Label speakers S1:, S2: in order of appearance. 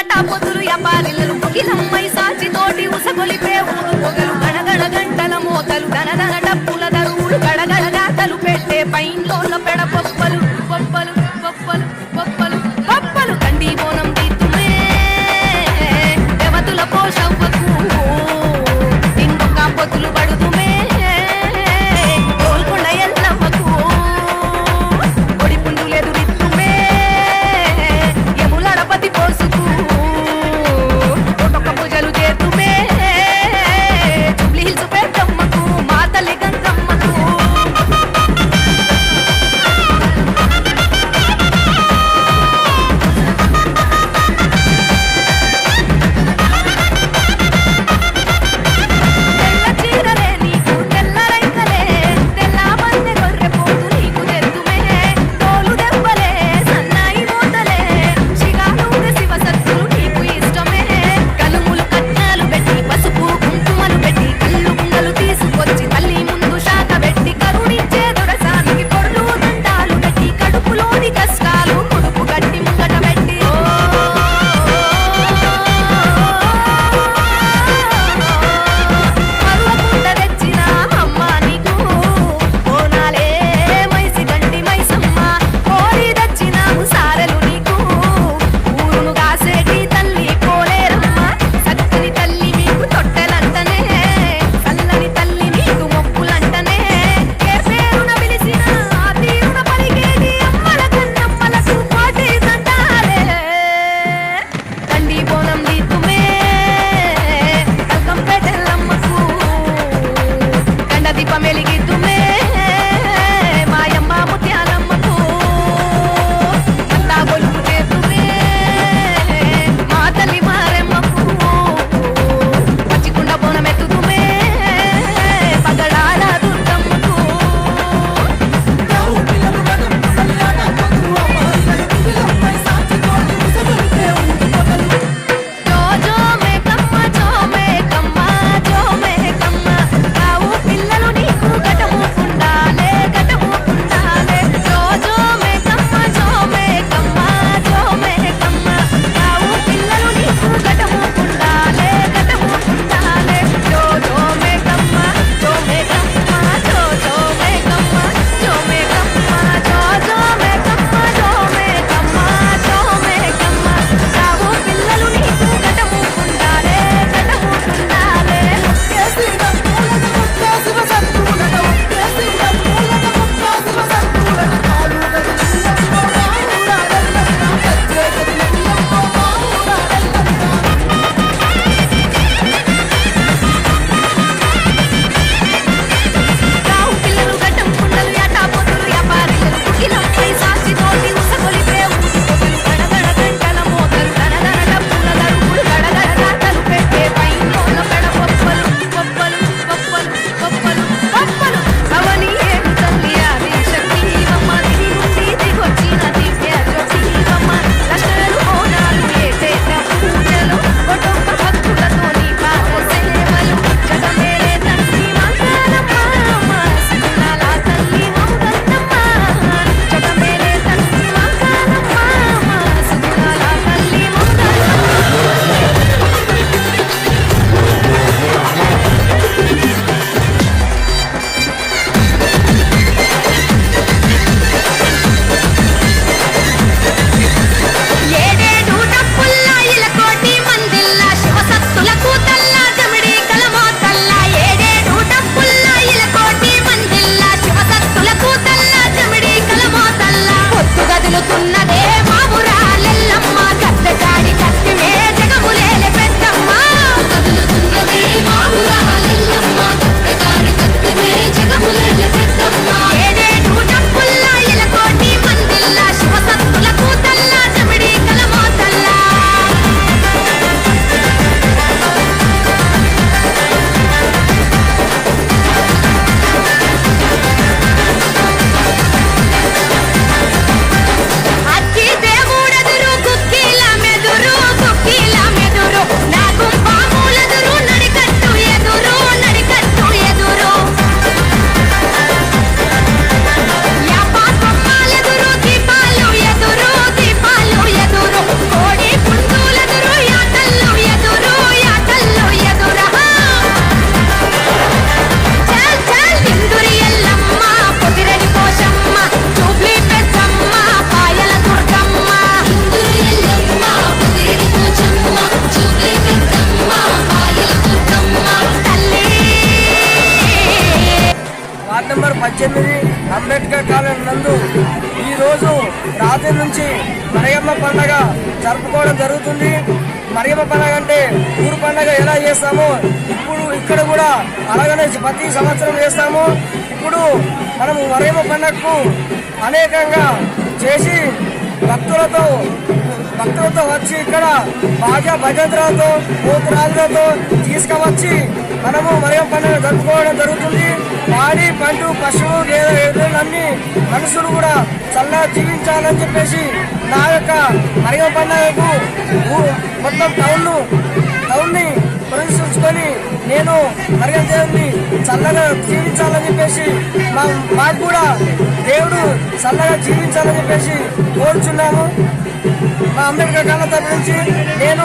S1: పొద్దులు యపారిల్లలు ముగిలమ్మై సాచి తోటి ఉసగొలిపే ఊరు పొగలు గణగణ గంటల మోతలు దనదన డప్పుల దరువులు గడగడ గాతలు పెట్టే పైన్లోల పెడ పప్పలు పప్పలు పప్పలు పప్పలు పప్పలు కండి బోనం తీతుమే దేవతుల పోషవ్వకు ఇంకొక పొద్దులు పడుతుమే గోల్కొండ ఎల్లమ్మకు కొడి పుండులు ఎదురిత్తుమే యములడపతి పోసుకు ఒక్కొక్క పూజలు చేతుమే జూబ్లీ హిల్స్ పెద్దమ్మకు మా తల్లి గంగమ్మ
S2: నెంబర్ 18 అంబేద్కర్ కాలనీ నందు ఈరోజు రాత్రి నుంచి మరియమ్మ పండగ జరుపుకోవడం జరుగుతుంది. మరియమ్మ పండగ అంటే ఊరు పండగ ఎలా చేస్తామో ఇప్పుడు ఇక్కడ కూడా అలాగనే ప్రతి సంవత్సరం చేస్తాము. ఇప్పుడు మనము మరియమ్మ పండగకు అనేకంగా చేసి భక్తులతో వచ్చి ఇక్కడ బాజా భజంత్రాలతో పోతురాజులతో తీసుకువచ్చి మనము మరియమ్మ పండుగ జరుపుకోవడం జరుగుతుంది. పాడి పంట పశువు ఎదురులన్నీ మనుషులు కూడా చల్లగా జీవించాలని చెప్పేసి నా యొక్క మరియమ్మ పండుగకు మొత్తం టౌన్ని ప్రదర్శించుకొని నేను మరియమ్మ దేవుడిని చల్లగా జీవించాలని చెప్పేసి మాకు కూడా దేవుడు చల్లగా జీవించాలని చెప్పేసి కోరుచున్నాము. మా అంబేద్కర్ కాలనీ తరపు నుంచి నేను